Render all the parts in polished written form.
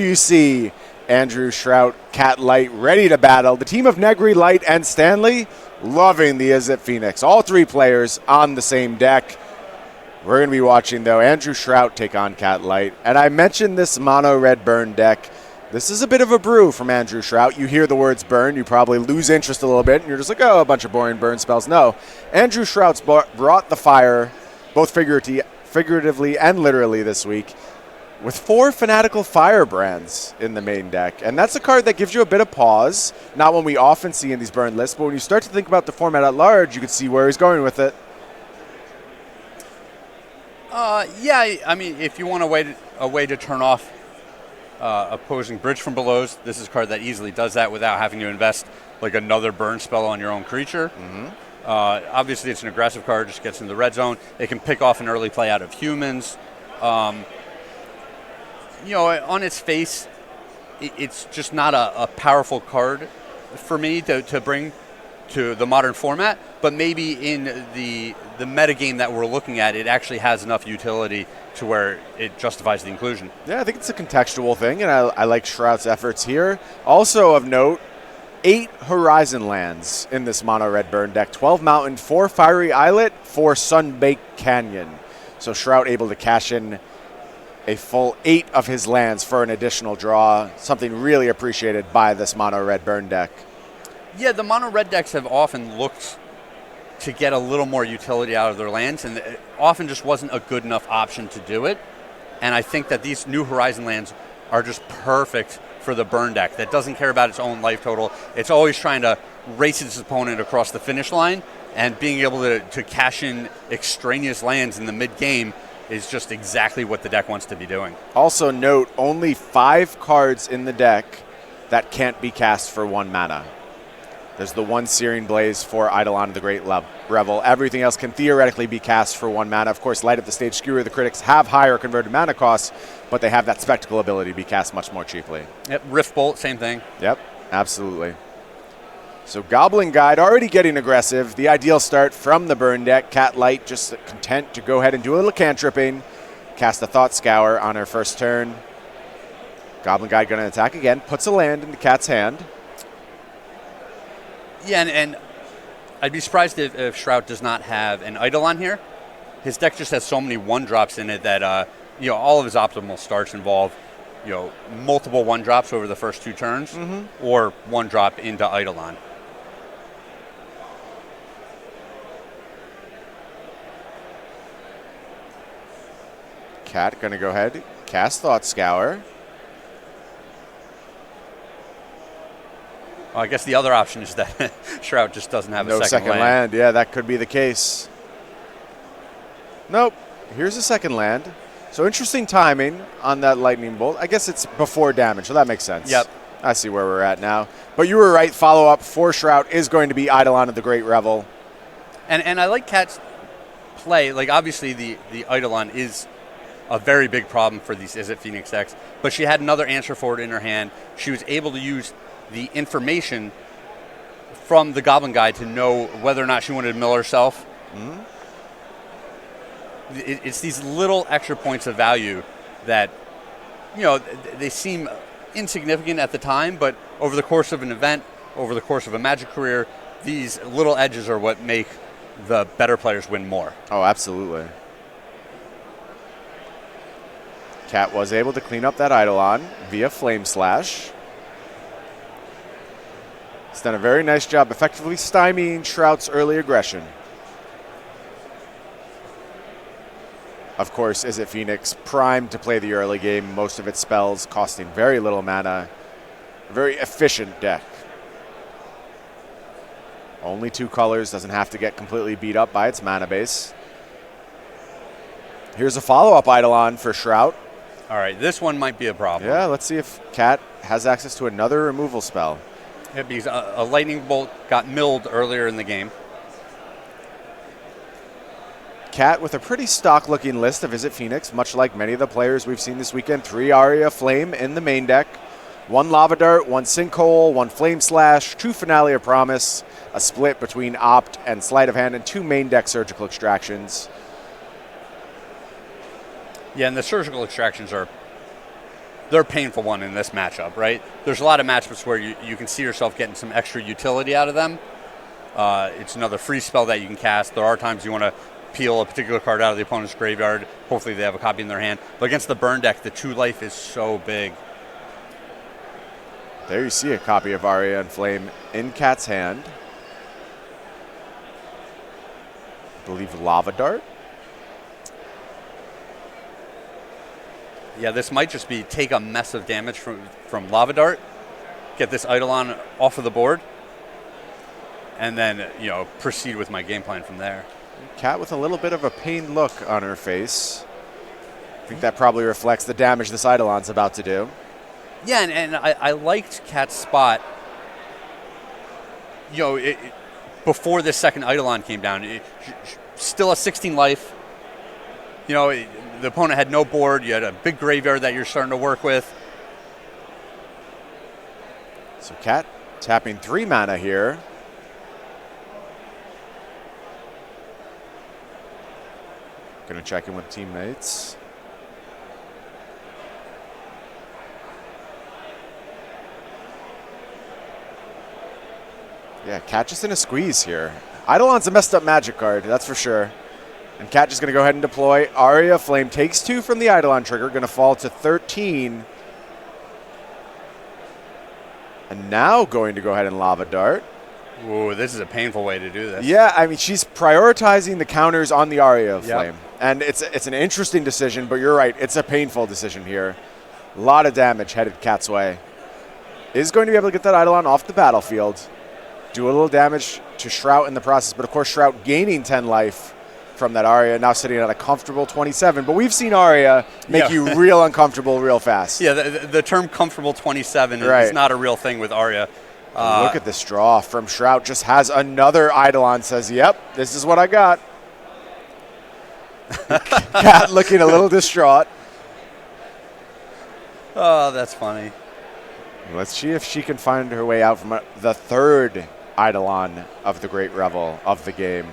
You see Andrew Shrout, Cat Light ready to battle. The team of Negri, Light, and Stanley loving the Izzet Phoenix. All three players on the same deck. We're going to be watching, though, Andrew Shrout take on Cat Light. And I mentioned this mono red burn deck. This is a bit of a brew from Andrew Shrout. You hear the words burn, you probably lose interest a little bit, and you're just like, oh, a bunch of boring burn spells. No, Andrew Shrout's brought the fire, both figuratively and literally this week, with 4 Fanatical Firebrands in the main deck. And that's a card that gives you a bit of pause, not one we often see in these burn lists, but when you start to think about the format at large, you can see where he's going with it. Yeah, I mean, if you want a way to turn off opposing Bridge from Belows, this is a card that easily does that without having to invest like another burn spell on your own creature. Obviously, it's an aggressive card, just gets in the red zone. It can pick off an early play out of humans. You know, on its face, it's just not a powerful card for me to bring to the modern format, but maybe in the metagame that we're looking at, it actually has enough utility to where it justifies the inclusion. Yeah, I think it's a contextual thing, and I like Shrout's efforts here. Also of note, 8 Horizon lands in this mono red burn deck. 12 Mountain, 4 Fiery Islet, 4 Sunbaked Canyon. So Shrout able to cash in a full 8 of his lands for an additional draw, something really appreciated by this mono red burn deck. Yeah, the mono red decks have often looked to get a little more utility out of their lands, and it often just wasn't a good enough option to do it. And I think that these new Horizon lands are just perfect for the burn deck that doesn't care about its own life total. It's always trying to race its opponent across the finish line, and being able to cash in extraneous lands in the mid-game is just exactly what the deck wants to be doing. Also note, only 5 cards in the deck that can't be cast for 1 mana. There's the 1 Searing Blaze for Eidolon of the Great Revel. Everything else can theoretically be cast for 1 mana. Of course, Light Up the Stage, Skewer the Critics have higher converted mana costs, but they have that Spectacle ability to be cast much more cheaply. Yep, Rift Bolt, same thing. Yep, absolutely. So Goblin Guide already getting aggressive. The ideal start from the burn deck. Cat Light just content to go ahead and do a little cantripping. Cast a Thought Scour on her first turn. Goblin Guide going to attack again. Puts a land in the Cat's hand. Yeah, and I'd be surprised if Shrout does not have an Eidolon here. His deck just has so many 1-drops in it that you know, all of his optimal starts involve, you know, multiple 1-drops over the first 2 turns, or 1-drop into Eidolon. Cat going to go ahead, cast Thought Scour. I guess the other option is that Shrout just doesn't have a second land. Yeah, that could be the case. Nope. Here's a second land. So interesting timing on that lightning bolt. I guess it's before damage, so that makes sense. Yep. I see where we're at now. But you were right. Follow-up for Shrout is going to be Eidolon of the Great Revel. And I like Cat's play. Like, obviously, the Eidolon is a very big problem for these Izzet Phoenix decks. But she had another answer for it in her hand. She was able to use the information from the Goblin Guide to know whether or not she wanted to mill herself. It's these little extra points of value that, you know, they seem insignificant at the time, but over the course of an event, over the course of a Magic career, these little edges are what make the better players win more. Oh, absolutely. Cat was able to clean up that Eidolon via Flame Slash. He's done a very nice job effectively stymieing Shrout's early aggression. Of course, Izzet Phoenix primed to play the early game, most of its spells costing very little mana. A very efficient deck. Only 2 colors, doesn't have to get completely beat up by its mana base. Here's a follow-up Eidolon for Shrout. All right, this one might be a problem. Yeah, let's see if Cat has access to another removal spell. Yeah, because a lightning bolt got milled earlier in the game. Cat with a pretty stock-looking list of Izzet Phoenix, much like many of the players we've seen this weekend. 3 Aria Flame in the main deck. 1 Lava Dart, 1 Sinkhole, 1 Flame Slash, 2 Finale of Promise, a split between Opt and Sleight of Hand, and 2 main deck Surgical Extractions. Yeah, and the surgical extractions are they're a painful one in this matchup, right? There's a lot of matchups where you can see yourself getting some extra utility out of them. It's another free spell that you can cast. There are times you want to peel a particular card out of the opponent's graveyard. Hopefully they have a copy in their hand. But against the burn deck, the 2 life is so big. There you see a copy of Aria and Flame in Cat's hand. I believe Lava Dart. Yeah, this might just be take a mess of damage from Lava Dart, get this Eidolon off of the board, and then, proceed with my game plan from there. Cat with a little bit of a pained look on her face. I think that probably reflects the damage this Eidolon's about to do. Yeah, and I liked Cat's spot. Before this second Eidolon came down, still a 16 life. The opponent had no board. You had a big graveyard that you're starting to work with. So Cat tapping 3 mana here. Gonna check in with teammates. Yeah, Cat just in a squeeze here. Eidolon's a messed up Magic card, that's for sure. And Cat just going to go ahead and deploy. Aria Flame takes 2 from the Eidolon trigger, going to fall to 13. And now going to go ahead and Lava Dart. Ooh, this is a painful way to do this. Yeah, I mean, she's prioritizing the counters on the Aria Flame. And it's an interesting decision, but you're right, it's a painful decision here. A lot of damage headed Cat's way. Is going to be able to get that Eidolon off the battlefield. Do a little damage to Shrout in the process, but of course Shrout gaining 10 life from that Aria, now sitting at a comfortable 27. But we've seen Aria make you real uncomfortable real fast. Yeah, the term comfortable 27 is not a real thing with Aria. Look at this draw from Shrout. Just has another Eidolon, says, yep, this is what I got. Cat looking a little distraught. Oh, that's funny. Let's see if she can find her way out from the 3rd Eidolon of the Great Revel of the game.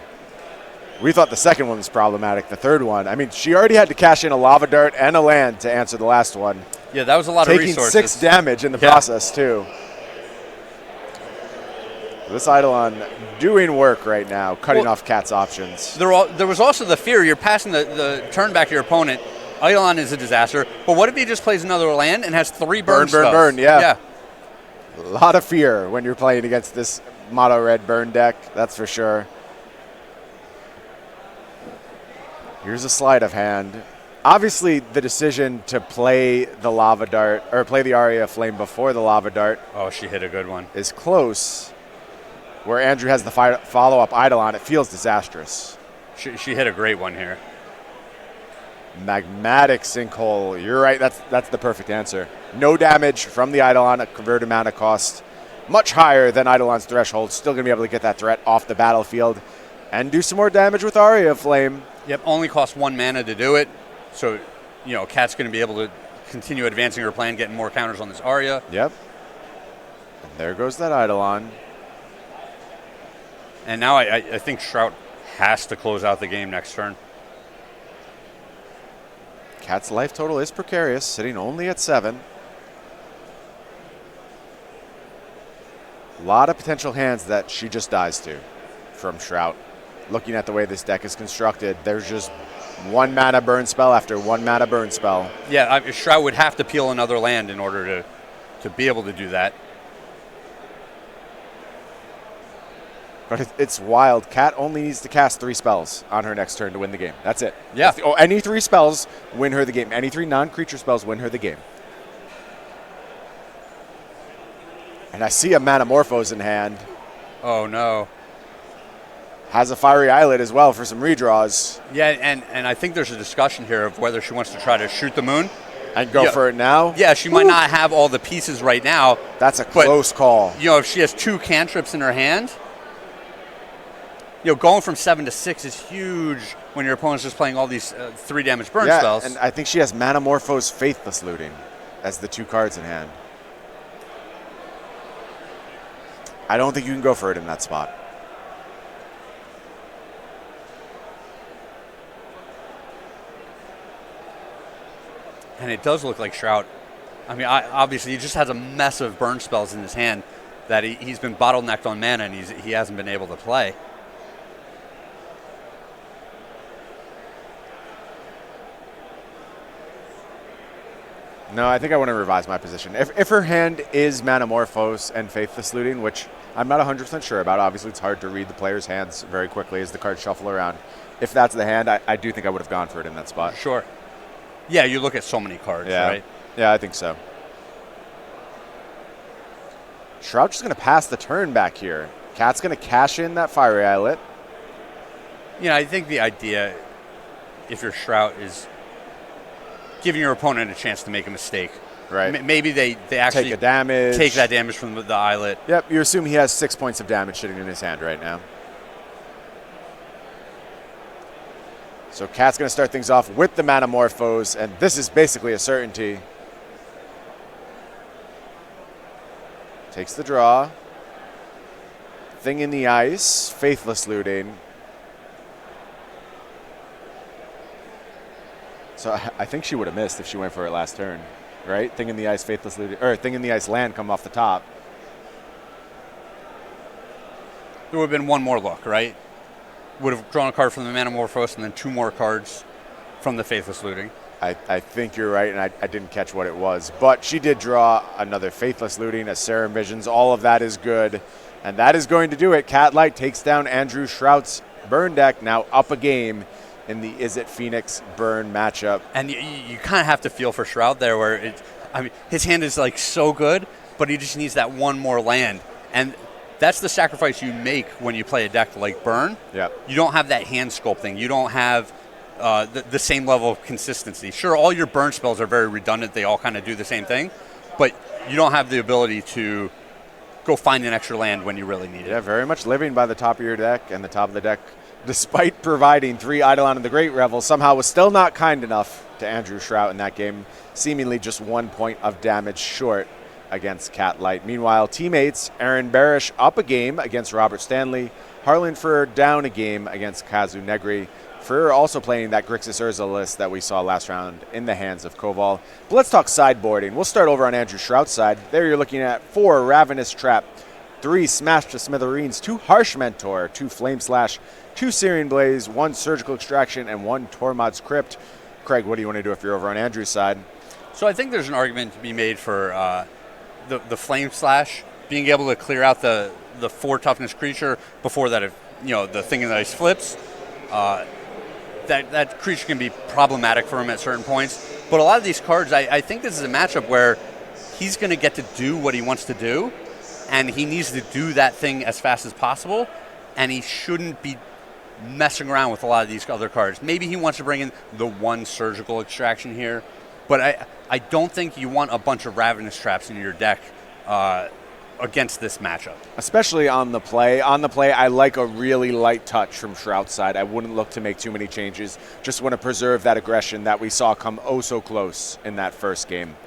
We thought the second one was problematic. The 3rd one, I mean, she already had to cash in a Lava Dart and a land to answer the last one. Yeah, that was a lot of resources. Taking 6 damage in the process, too. This Eidolon doing work right now, cutting off Cat's options. There was also the fear. You're passing the turn back to your opponent. Eidolon is a disaster. But what if he just plays another land and has 3 burn spells? Burn, yeah. A lot of fear when you're playing against this mono red burn deck, that's for sure. Here's a sleight of hand. Obviously, the decision to play the Lava Dart, or play the Aria Flame before the Lava Dart. Oh, she hit a good one. Is close. Where Andrew has the follow-up Eidolon, it feels disastrous. She hit a great one here. Magmatic Sinkhole. You're right, that's the perfect answer. No damage from the Eidolon, a converted mana cost much higher than Eidolon's threshold. Still going to be able to get that threat off the battlefield and do some more damage with Aria Flame. Yep, only costs 1 mana to do it. So, Cat's going to be able to continue advancing her plan, getting more counters on this Aria. Yep. And there goes that Eidolon. And now I think Shrout has to close out the game next turn. Cat's life total is precarious, sitting only at 7. A lot of potential hands that she just dies to from Shrout. Looking at the way this deck is constructed, there's just 1 mana burn spell after 1 mana burn spell. Yeah, Shrout would have to peel another land in order to be able to do that. But it's wild. Cat only needs to cast 3 spells on her next turn to win the game. That's it. Yeah. Any 3 spells win her the game. Any 3 non-creature spells win her the game. And I see a Manamorphose in hand. Oh, no. Has a Fiery Islet as well for some redraws. Yeah, and I think there's a discussion here of whether she wants to try to shoot the moon. And go for it now? Yeah, she might not have all the pieces right now. That's a close call. If she has 2 cantrips in her hand, going from 7 to 6 is huge when your opponent's just playing all these 3 damage burn spells. And I think she has Manamorphose Faithless Looting as the 2 cards in hand. I don't think you can go for it in that spot. And it does look like Shrout I mean, obviously, he just has a mess of burn spells in his hand that he's been bottlenecked on mana, and he hasn't been able to play. No, I think I want to revise my position. If her hand is Manamorphose and Faithless Looting, which I'm not 100% sure about. Obviously, it's hard to read the player's hands very quickly as the cards shuffle around. If that's the hand, I do think I would have gone for it in that spot. Sure. Yeah, you look at so many cards, right? Yeah, I think so. Shrout just going to pass the turn back here. Cat's going to cash in that Fiery Islet. I think the idea, if you're Shrout, is giving your opponent a chance to make a mistake. Right. Maybe they actually take a damage. Take that damage from the Islet. Yep, you assume he has 6 points of damage sitting in his hand right now. So Cat's going to start things off with the Manamorphose, and this is basically a certainty. Takes the draw. Thing in the Ice, Faithless Looting. So I think she would have missed if she went for it last turn, right? Thing in the Ice, Faithless Looting, or Thing in the Ice land come off the top. There would have been one more look, right? Would have drawn a card from the Manamorphose and then 2 more cards from the Faithless Looting. I think you're right, and I didn't catch what it was. But she did draw another Faithless Looting, a Serum Visions. All of that is good. And that is going to do it. Cat Light takes down Andrew Shrout's burn deck, now up a game in the Izzet Phoenix burn matchup. And you kind of have to feel for Shrout there, where his hand is like so good, but he just needs that one more land. And that's the sacrifice you make when you play a deck like Burn. Yep. You don't have that hand sculpting. You don't have the same level of consistency. Sure, all your burn spells are very redundant. They all kind of do the same thing. But you don't have the ability to go find an extra land when you really need it. Yeah, very much living by the top of your deck, and the top of the deck, despite providing 3 Eidolon and the Great Revel, somehow was still not kind enough to Andrew Shrout in that game, seemingly just 1 point of damage short against Cat Light. Meanwhile, teammates Aaron Barich up a game against Robert Stanley, Harlan Furr down a game against Kazu Negri. Furr also playing that Grixis Urza list that we saw last round in the hands of Koval. But let's talk sideboarding. We'll start over on Andrew Shrout's side. There you're looking at 4 Ravenous Trap, 3 Smash to Smithereens, 2 Harsh Mentor, 2 Flame Slash, 2 Searing Blaze, 1 Surgical Extraction, and 1 Tormod's Crypt. Craig, what do you want to do if you're over on Andrew's side? So I think there's an argument to be made for the Flame Slash, being able to clear out the 4 toughness creature before that, the Thing in the Ice flips. That creature can be problematic for him at certain points. But a lot of these cards, I think this is a matchup where he's going to get to do what he wants to do, and he needs to do that thing as fast as possible, and he shouldn't be messing around with a lot of these other cards. Maybe he wants to bring in the 1 Surgical Extraction here, but I don't think you want a bunch of Ravenous Traps in your deck against this matchup. Especially on the play. On the play, I like a really light touch from Shrout's side. I wouldn't look to make too many changes. Just want to preserve that aggression that we saw come oh so close in that first game.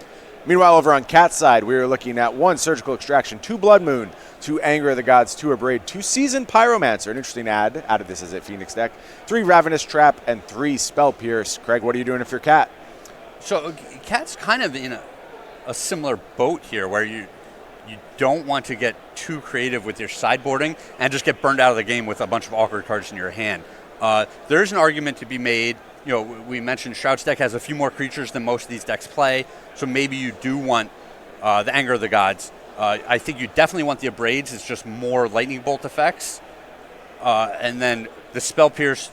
Meanwhile, over on Cat's side, we were looking at 1 Surgical Extraction, 2 Blood Moon, 2 Anger of the Gods, 2 Abrade, 2 Seasoned Pyromancer, an interesting add out of this Izzet Phoenix deck, 3 Ravenous Trap, and 3 Spell Pierce. Craig, what are you doing if you're Cat? So Cat's kind of in a similar boat here, where you don't want to get too creative with your sideboarding and just get burned out of the game with a bunch of awkward cards in your hand. There is an argument to be made. We mentioned Shrout's deck has a few more creatures than most of these decks play, so maybe you do want the Anger of the Gods. I think you definitely want the Abrades. It's just more Lightning Bolt effects. And then the Spell Pierce,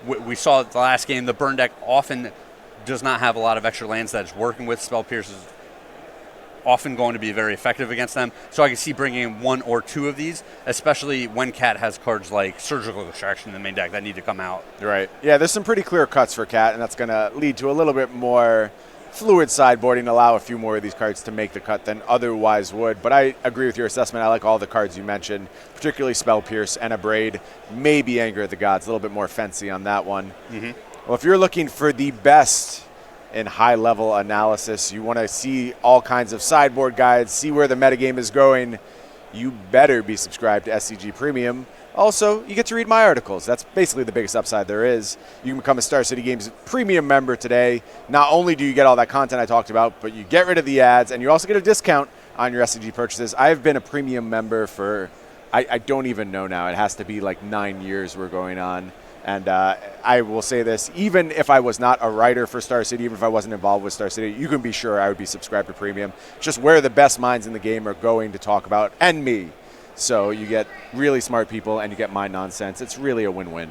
we saw the last game, the burn deck often does not have a lot of extra lands that it's working with. Spell Pierce is often going to be very effective against them. So I can see bringing in 1 or 2 of these, especially when Cat has cards like Surgical Extraction in the main deck that need to come out. Right. Yeah, there's some pretty clear cuts for Cat, and that's going to lead to a little bit more fluid sideboarding, allow a few more of these cards to make the cut than otherwise would. But I agree with your assessment. I like all the cards you mentioned, particularly Spell Pierce and Abrade, maybe Anger of the Gods, a little bit more fancy on that one. Mm-hmm. Well, if you're looking for the best in high-level analysis, you want to see all kinds of sideboard guides, see where the metagame is going, you better be subscribed to SCG Premium. Also, you get to read my articles. That's basically the biggest upside there is. You can become a Star City Games premium member today. Not only do you get all that content I talked about, but you get rid of the ads, and you also get a discount on your SCG purchases. I've been a premium member for, I don't even know now. It has to be like 9 years we're going on. And I will say this, even if I was not a writer for Star City, even if I wasn't involved with Star City, you can be sure I would be subscribed to premium. Just where the best minds in the game are going to talk about, and me. So you get really smart people, and you get my nonsense. It's really a win-win.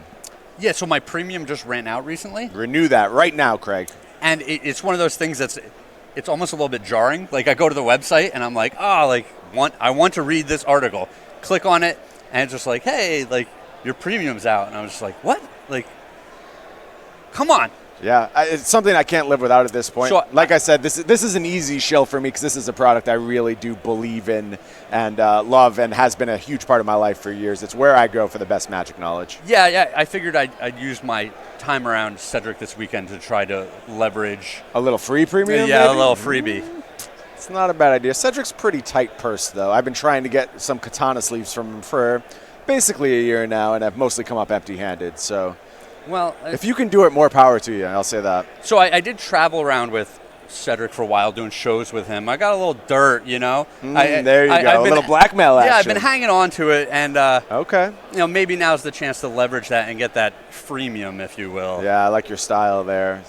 Yeah, so my premium just ran out recently. Renew that right now, Craig. And it's one of those things it's almost a little bit jarring. Like, I go to the website, and I'm like, I want to read this article. Click on it, and it's just like, hey, like, your premium's out. And I'm just like, what? Like, come on. Yeah, it's something I can't live without at this point. So, like I said, this is an easy shill for me because this is a product I really do believe in and love, and has been a huge part of my life for years. It's where I go for the best Magic knowledge. Yeah, I figured I'd use my time around Cedric this weekend to try to leverage a little free premium. Yeah, maybe? A little freebie. It's not a bad idea. Cedric's pretty tight purse, though. I've been trying to get some katana sleeves from him for basically a year now, and I've mostly come up empty-handed. So. Well, if you can do it, more power to you, I'll say that. So I did travel around with Cedric for a while doing shows with him. I got a little dirt, you know. There you go, a little blackmail action. Yeah, I've been hanging on to it, and okay. You know, maybe now's the chance to leverage that and get that freemium, if you will. Yeah, I like your style there.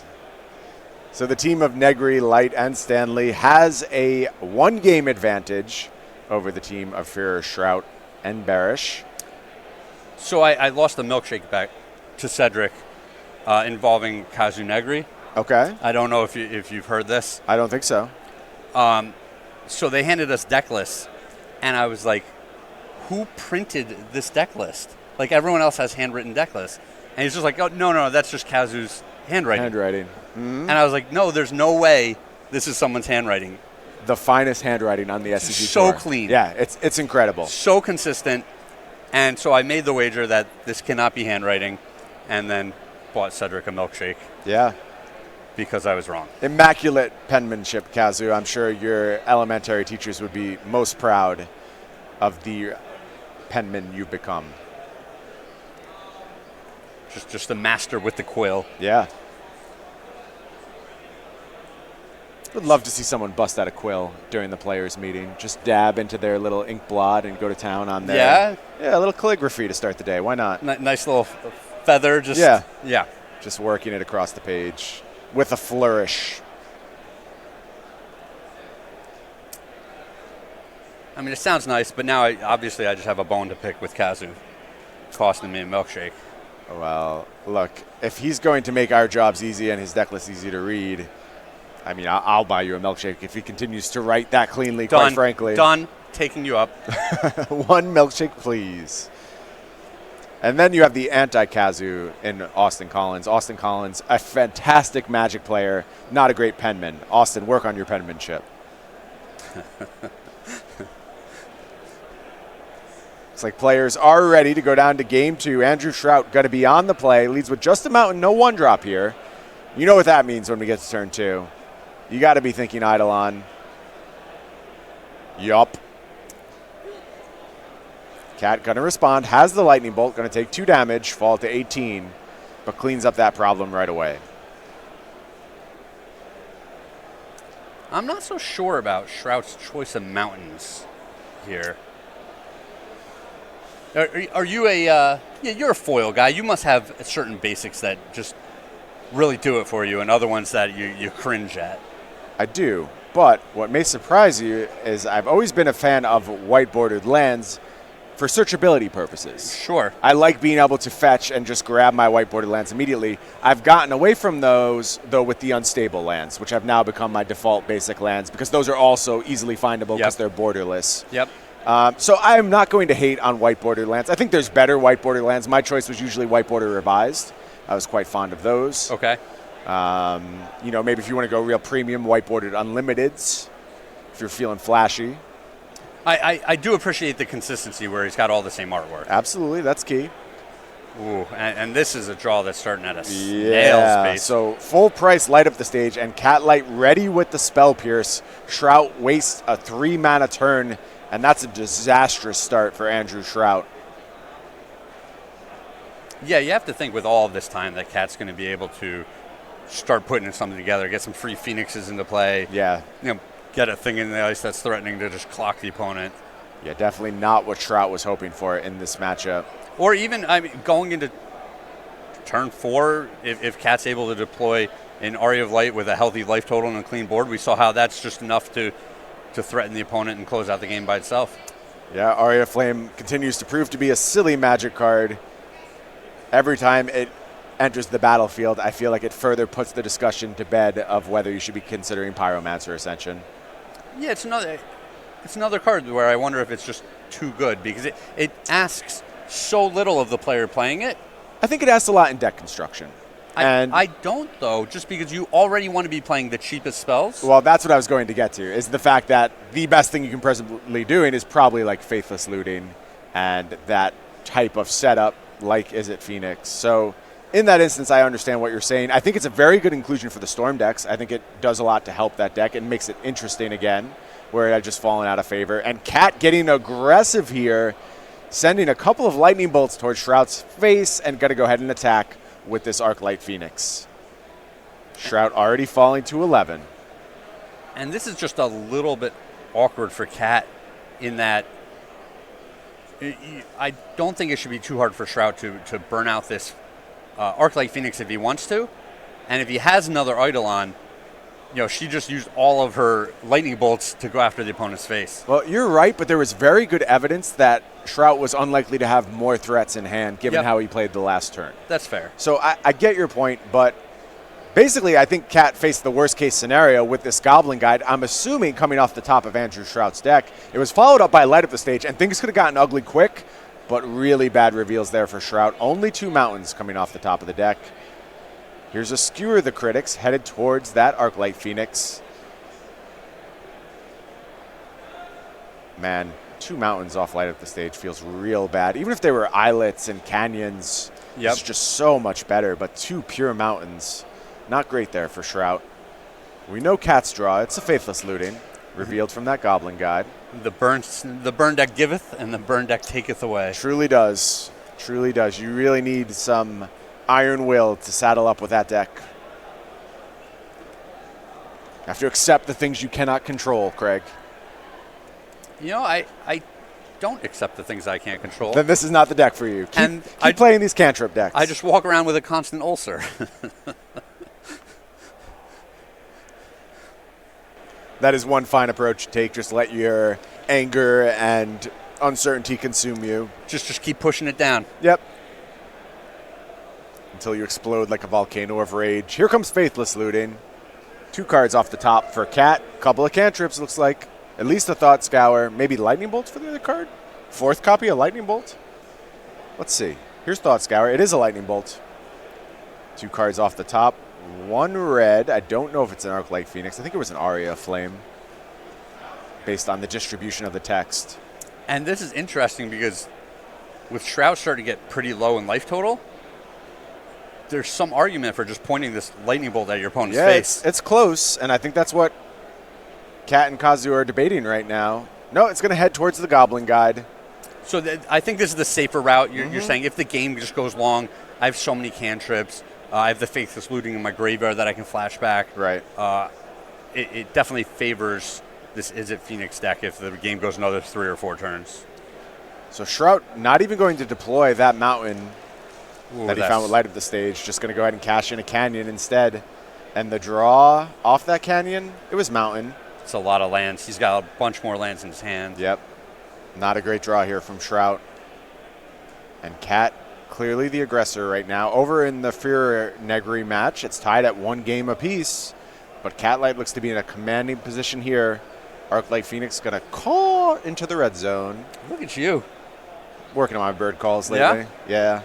So the team of Negri, Light, and Stanley has a 1-game advantage over the team of Fear, Shrout, and Barich. So I lost the milkshake back to Cedric involving Kazu Negri. Okay. I don't know if you've heard this. I don't think so. So they handed us deck lists, and I was like, who printed this deck list? Like, everyone else has handwritten deck lists. And he's just like, oh, no, that's just Kazu's handwriting. Mm-hmm. And I was like, no, there's no way this is someone's handwriting. The finest handwriting on the SCG So tour. clean. Yeah, it's incredible. So consistent. And so I made the wager that this cannot be handwriting, and then bought Cedric a milkshake. Yeah. Because I was wrong. Immaculate penmanship, Kazu. I'm sure your elementary teachers would be most proud of the penman you've become. Just a master with the quill. Yeah. Would love to see someone bust out a quill during the players' meeting. Just dab into their little ink blot and go to town on there. Yeah, a little calligraphy to start the day. Why not? Nice little feather. Yeah. Just working it across the page with a flourish. I mean, it sounds nice, but now obviously I just have a bone to pick with Kazu, costing me a milkshake. Well, look, if he's going to make our jobs easy and his deck list easy to read, I mean, I'll buy you a milkshake if he continues to write that cleanly, quite frankly. Done. Taking you up. 1 milkshake, please. And then you have the anti-Kazu in Austin Collins. Austin Collins, a fantastic Magic player, not a great penman. Austin, work on your penmanship. Looks like players are ready to go down to Game 2. Andrew Shrout going to be on the play. Leads with just a mountain, no 1-drop here. You know what that means when we get to turn 2. You got to be thinking Eidolon. Yup. Cat going to respond. Has the Lightning Bolt. Going to take 2 damage. Fall to 18. But cleans up that problem right away. I'm not so sure about Shrout's choice of mountains here. Are you you're a foil guy. You must have certain basics that just really do it for you, and other ones that you cringe at. I do, but what may surprise you is I've always been a fan of white-bordered lands for searchability purposes. Sure. I like being able to fetch and just grab my white-bordered lands immediately. I've gotten away from those, though, with the unstable lands, which have now become my default basic lands, because those are also easily findable because they're borderless. Yep. So I am not going to hate on white-bordered lands. I think there's better white-bordered lands. My choice was usually white-border revised. I was quite fond of those. Okay. Maybe if you want to go real premium, white-bordered unlimiteds, if you're feeling flashy. I do appreciate the consistency where he's got all the same artwork. Absolutely, that's key. Ooh, and this is a draw that's starting at a snail's pace. So full price light up the stage, and Cat Light ready with the Spell Pierce. Shrout wastes a 3-mana turn, and that's a disastrous start for Andrew Shrout. Yeah, you have to think with all of this time that Cat's going to be able to start putting something together, get some free Phoenixes into play. Yeah. Get a thing in the ice that's threatening to just clock the opponent. Yeah, definitely not what Shrout was hoping for in this matchup. Or even, going into turn 4, if Cat's able to deploy an Aria of Light with a healthy life total and a clean board, we saw how that's just enough to threaten the opponent and close out the game by itself. Yeah, Aria of Flame continues to prove to be a silly Magic card. Every time it enters the battlefield, I feel like it further puts the discussion to bed of whether you should be considering Pyromancer Ascension. Yeah, it's another card where I wonder if it's just too good because it asks so little of the player playing it. I think it asks a lot in deck construction. I don't, though, just because you already want to be playing the cheapest spells. Well, that's what I was going to get to, is the fact that the best thing you can presently doing is probably like Faithless Looting and that type of setup like Izzet Phoenix. So in that instance, I understand what you're saying. I think it's a very good inclusion for the Storm decks. I think it does a lot to help that deck and makes it interesting again, where it had just fallen out of favor. And Cat getting aggressive here, sending a couple of lightning bolts towards Shrout's face and going to go ahead and attack with this Arclight Phoenix. Shrout already falling to 11. And this is just a little bit awkward for Cat in that I don't think it should be too hard for Shrout to burn out this Arclight Phoenix if he wants to. And if he has another Eidolon, she just used all of her lightning bolts to go after the opponent's face. Well, you're right, but there was very good evidence that Shrout was unlikely to have more threats in hand given how he played the last turn. That's fair. So I get your point, but basically I think Cat faced the worst case scenario with this Goblin Guide. I'm assuming coming off the top of Andrew Shrout's deck. It was followed up by Light Up the Stage, and things could have gotten ugly quick, but really bad reveals there for Shrout. Only 2 mountains coming off the top of the deck. Here's a Skewer the Critics headed towards that Arclight Phoenix. Man, 2 mountains off Light Up the Stage feels real bad. Even if they were islets and canyons, it's just so much better. But 2 pure mountains, not great there for Shrout. We know Cat's draw. It's a Faithless Looting, revealed from that Goblin Guide. The burn deck giveth and the burn deck taketh away. Truly does. Truly does. You really need some iron will to saddle up with that deck. You have to accept the things you cannot control, Craig. I don't accept the things I can't control. Then this is not the deck for you. Keep playing these cantrip decks. I just walk around with a constant ulcer. That is one fine approach to take. Just let your anger and uncertainty consume you. Just keep pushing it down. Yep. Until you explode like a volcano of rage. Here comes Faithless Looting. 2 cards off the top for Cat. Couple of cantrips, looks like. At least a Thought Scour. Maybe Lightning Bolts for the other card? 4th copy of Lightning Bolt? Let's see. Here's Thought Scour. It is a Lightning Bolt. 2 cards off the top. 1 red. I don't know if it's an Arclight Phoenix. I think it was an Aria of Flame, based on the distribution of the text. And this is interesting because with Shrout starting to get pretty low in life total, there's some argument for just pointing this lightning bolt at your opponent's face. It's close, and I think that's what Cat and Kazu are debating right now. No, it's going to head towards the Goblin Guide. So I think this is the safer route. You're saying if the game just goes long, I have so many cantrips. I have the Faithless Looting in my graveyard that I can flash back. Right. It definitely favors this Izzet Phoenix deck if the game goes another 3 or 4 turns. So Shrout not even going to deploy that mountain that he found with Light Up the Stage. Just going to go ahead and cash in a canyon instead. And the draw off that canyon, it was mountain. It's a lot of lands. He's got a bunch more lands in his hand. Yep. Not a great draw here from Shrout. And Cat clearly the aggressor right now. Over in the Fear Negri match, it's tied at 1 game apiece. But Catlight looks to be in a commanding position here. Arclight Phoenix going to call into the red zone. Look at you. Working on my bird calls lately. Yeah.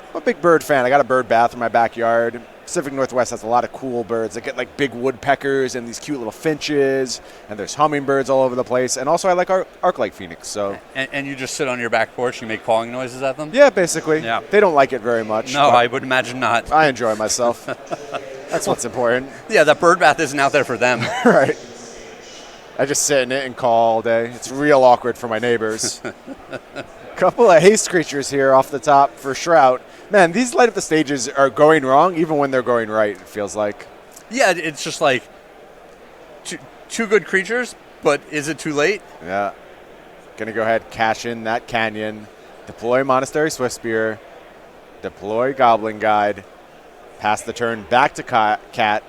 I'm a big bird fan. I got a bird bath in my backyard. Pacific Northwest has a lot of cool birds. They get like big woodpeckers and these cute little finches, and there's hummingbirds all over the place. And also I like Arclight Phoenix. So. And you just sit on your back porch, you make calling noises at them? Yeah, basically. Yeah. They don't like it very much. No, I would imagine not. I enjoy myself. That's what's important. Yeah, that bird bath isn't out there for them. Right. I just sit in it and call all day. It's real awkward for my neighbors. Couple of haste creatures here off the top for Shrout. Man, these light up the stages are going wrong even when they're going right, it feels like. Yeah, it's just like two good creatures, but is it too late? Yeah. Going to go ahead, cash in that Canyon, deploy Monastery Swiftspear, deploy Goblin Guide, pass the turn back to Cat.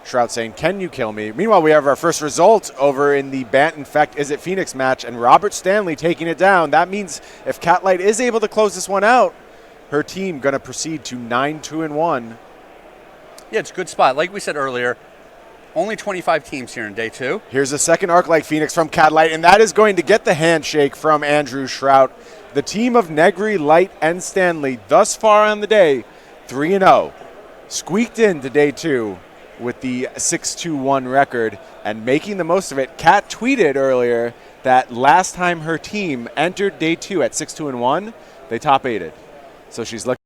Shrout saying, can you kill me? Meanwhile, we have our first result over in the Bant Infect Is It Phoenix match, and Robert Stanley taking it down. That means if Catlight is able to close this one out, her team going to proceed to 9-2-1. Yeah, it's a good spot. Like we said earlier, only 25 teams here in day 2. Here's a second Arc-Light Phoenix from Catlight, and that is going to get the handshake from Andrew Shrout. The team of Negri, Light, and Stanley thus far on the day, 3-0. Squeaked into day 2 with the 6-2-1 record and making the most of it. Kat tweeted earlier that last time her team entered day 2 at 6-2-1, they top 8'd. So she's looking